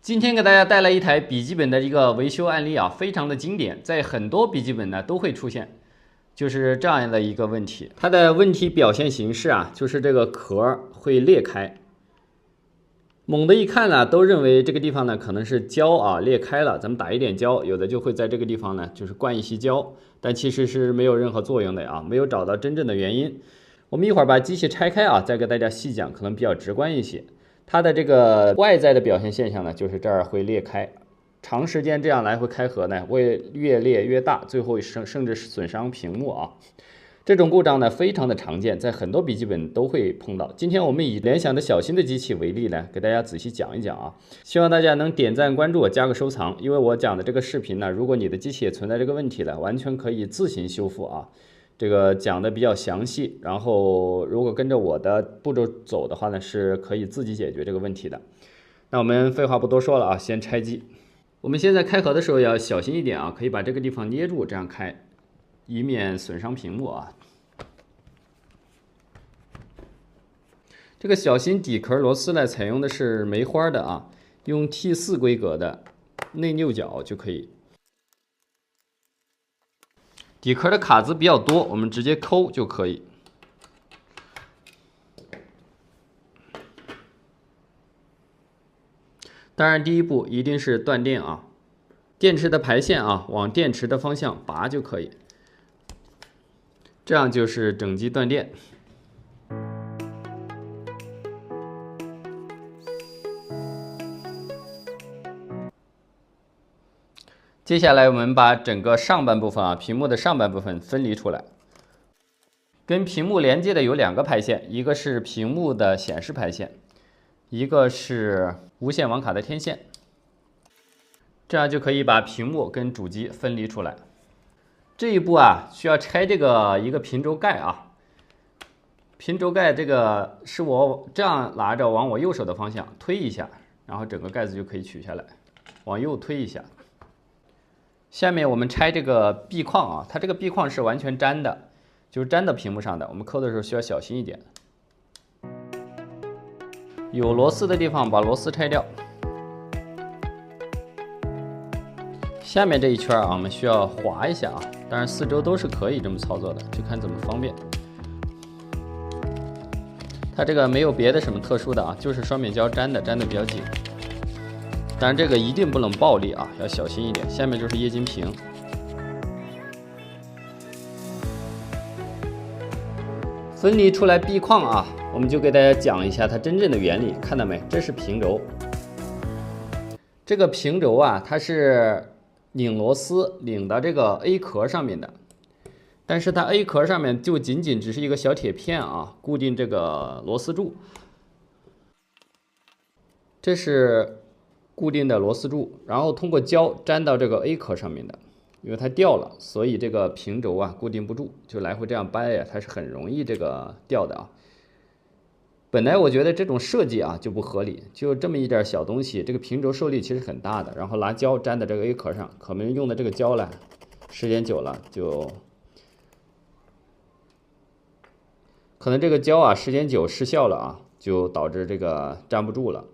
今天给大家带来一台笔记本的一个维修案例啊，非常的经典，在很多笔记本呢都会出现，就是这样的一个问题。它的问题表现形式啊，就是这个壳会裂开。猛的一看呢，都认为这个地方呢可能是胶啊裂开了，咱们打一点胶，有的就会在这个地方呢就是灌一些胶，但其实是没有任何作用的啊，没有找到真正的原因。我们一会儿把机器拆开啊，再给大家细讲，可能比较直观一些。它的这个外在的表现现象呢，就是这儿会裂开，长时间这样来回开合呢，会越裂越大，最后甚至损伤屏幕啊。这种故障呢非常的常见，在很多笔记本都会碰到。今天我们以联想的小新的机器为例呢，给大家仔细讲一讲啊。希望大家能点赞、关注、加个收藏，因为我讲的这个视频呢，如果你的机器也存在这个问题了，完全可以自行修复啊。这个讲的比较详细，然后如果跟着我的步骤走的话呢，是可以自己解决这个问题的。那我们废话不多说了啊，先拆机。我们现在开合的时候要小心一点啊，可以把这个地方捏住，这样开，以免损伤屏幕啊。这个小新底壳螺丝呢，采用的是梅花的啊，用 T4 规格的内六角就可以。底壳的卡子比较多，我们直接抠就可以。当然，第一步一定是断电啊，电池的排线啊，往电池的方向拔就可以。这样就是整机断电。接下来我们把整个上半部分啊，屏幕的上半部分分离出来。跟屏幕连接的有两个排线，一个是屏幕的显示排线，一个是无线网卡的天线。这样就可以把屏幕跟主机分离出来。这一步啊，需要拆这个一个平轴盖啊。平轴盖这个是我这样拿着往我右手的方向推一下，然后整个盖子就可以取下来，往右推一下。下面我们拆这个壁框啊，它这个壁框是完全粘的，就是粘到屏幕上的，我们抠的时候需要小心一点。有螺丝的地方把螺丝拆掉。下面这一圈啊，我们需要划一下啊，当然四周都是可以这么操作的，就看怎么方便。它这个没有别的什么特殊的啊，就是双面胶粘的比较紧。当然这个一定不能暴力啊，要小心一点。下面就是液晶屏，分离出来壁框啊，我们就给大家讲一下它真正的原理。看到没？这是平轴。这个平轴啊，它是拧螺丝拧到这个 A 壳上面的，但是它 A 壳上面就仅仅只是一个小铁片啊，固定这个螺丝柱。这是固定的螺丝柱，然后通过胶粘到这个 A 壳上面的，因为它掉了，所以这个平轴啊固定不住，就来回这样掰呀，它是很容易这个掉的啊。本来我觉得这种设计啊就不合理，就这么一点小东西，这个平轴受力其实很大的，然后拿胶粘在这个 A 壳上，可能用的这个胶呢，时间久了就可能这个胶啊时间久失效了啊，就导致这个粘不住了。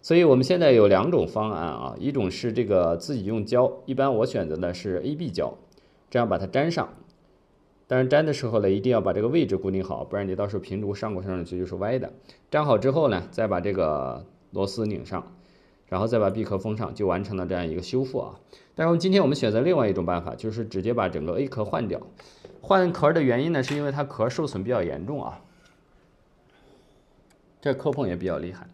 所以我们现在有两种方案啊，一种是这个自己用胶，一般我选择的是 AB 胶，这样把它粘上。当然粘的时候呢，一定要把这个位置固定好，不然你到时候平轴上去就是歪的。粘好之后呢，再把这个螺丝拧上，然后再把闭壳封上，就完成了这样一个修复啊。但是今天我们选择另外一种办法，就是直接把整个 A 壳换掉。换壳的原因呢，是因为它壳受损比较严重啊，这磕碰也比较厉害。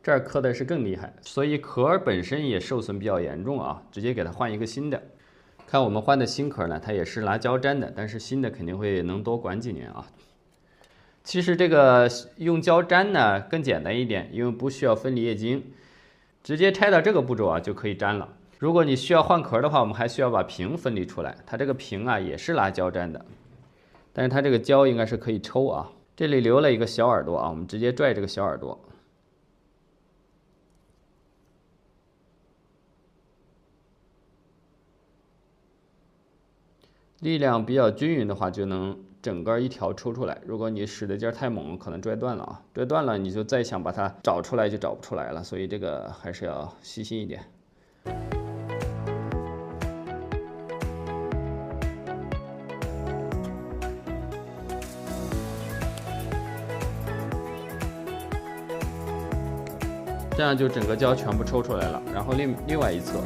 这儿磕的是更厉害，所以壳本身也受损比较严重啊，直接给它换一个新的。看我们换的新壳呢，它也是拿胶粘的，但是新的肯定会能多管几年啊。其实这个用胶粘呢更简单一点，因为不需要分离液晶，直接拆到这个步骤啊就可以粘了。如果你需要换壳的话，我们还需要把屏分离出来，它这个屏啊也是拿胶粘的，但是它这个胶应该是可以抽啊。这里留了一个小耳朵啊，我们直接拽这个小耳朵。力量比较均匀的话，就能整个一条抽出来。如果你使的劲儿太猛，可能拽断了啊，拽断了你就再想把它找出来就找不出来了，所以这个还是要细心一点。这样就整个胶全部抽出来了，然后另外一侧，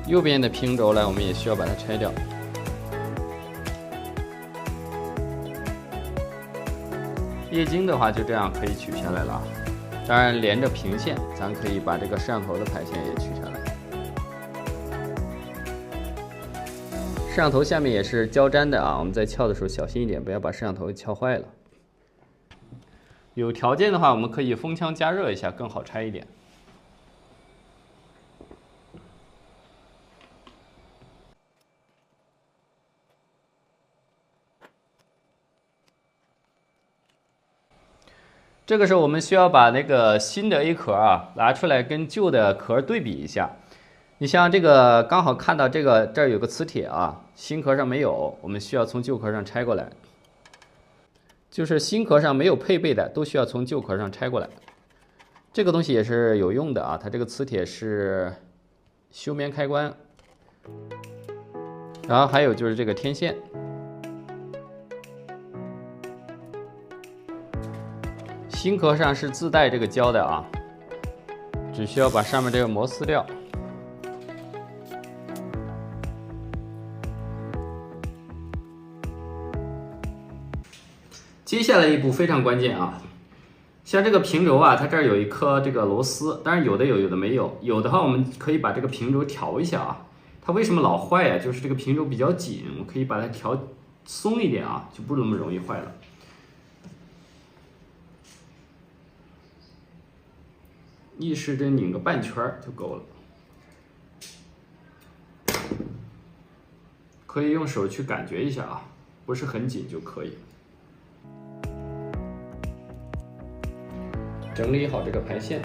右边的平轴呢，我们也需要把它拆掉。液晶的话就这样可以取下来了，当然连着平线，咱可以把这个摄像头的排线也取下来。摄像头下面也是胶粘的啊，我们在撬的时候小心一点，不要把摄像头撬坏了。有条件的话，我们可以风枪加热一下，更好拆一点。这个时候我们需要把那个新的 A 壳啊拿出来跟旧的壳对比一下。你像这个刚好看到这儿有个磁铁啊，新壳上没有，我们需要从旧壳上拆过来。就是新壳上没有配备的，都需要从旧壳上拆过来。这个东西也是有用的啊，它这个磁铁是休眠开关，然后还有就是这个天线。新壳上是自带这个胶的啊，只需要把上面这个膜撕掉。接下来一步非常关键啊，像这个平轴啊，它这儿有一颗这个螺丝，当然有的有，有的没有。有的话，我们可以把这个平轴调一下啊。它为什么老坏呀？就是这个平轴比较紧，我可以把它调松一点啊，就不那么容易坏了。逆时针拧个半圈就够了，可以用手去感觉一下啊，不是很紧就可以。整理好这个排线。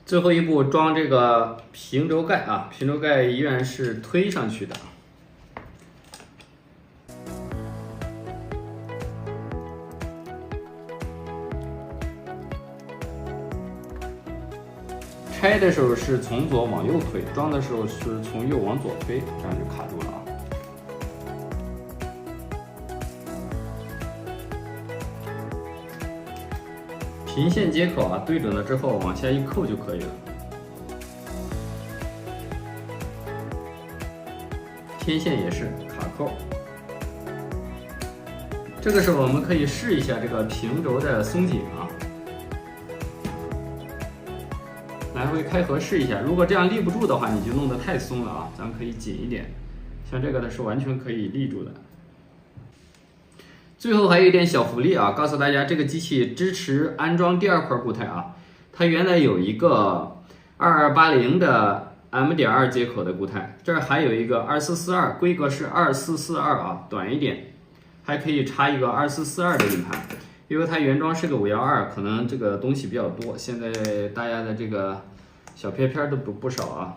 最后一步装这个平轴盖啊，平轴盖依然是推上去的。拆的时候是从左往右推，装的时候是从右往左推，这样就卡住了啊。平线接口啊，对准了之后往下一扣就可以了。天线也是卡扣。这个时候我们可以试一下这个平轴的松紧啊。来回开合试一下，如果这样立不住的话，你就弄得太松了啊，咱们可以紧一点。像这个的是完全可以立住的。最后还有一点小福利啊，告诉大家这个机器支持安装第二块固态啊。它原来有一个2280的 M.2 接口的固态，这儿还有一个2442，规格是2442啊，短一点，还可以插一个2442的硬盘。因为它原装是个512，可能这个东西比较多，现在大家的这个小片片都不少啊。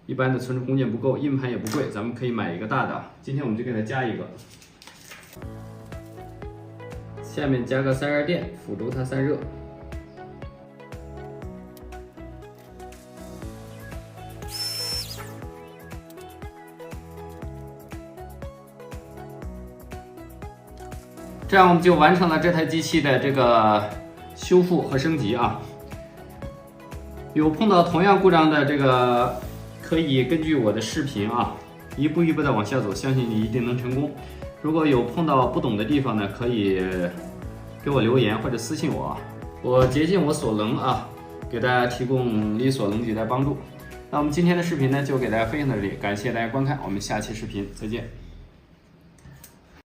一般的存储空间不够，硬盘也不贵，咱们可以买一个大的。今天我们就给它加一个，下面加个散热垫，辅助它散热。这样我们就完成了这台机器的这个修复和升级啊。有碰到同样故障的这个，可以根据我的视频啊，一步一步的往下走，相信你一定能成功。如果有碰到不懂的地方呢，可以给我留言或者私信我，我竭尽我所能啊，给大家提供力所能及的帮助。那我们今天的视频呢，就给大家分享到这里，感谢大家观看，我们下期视频再见。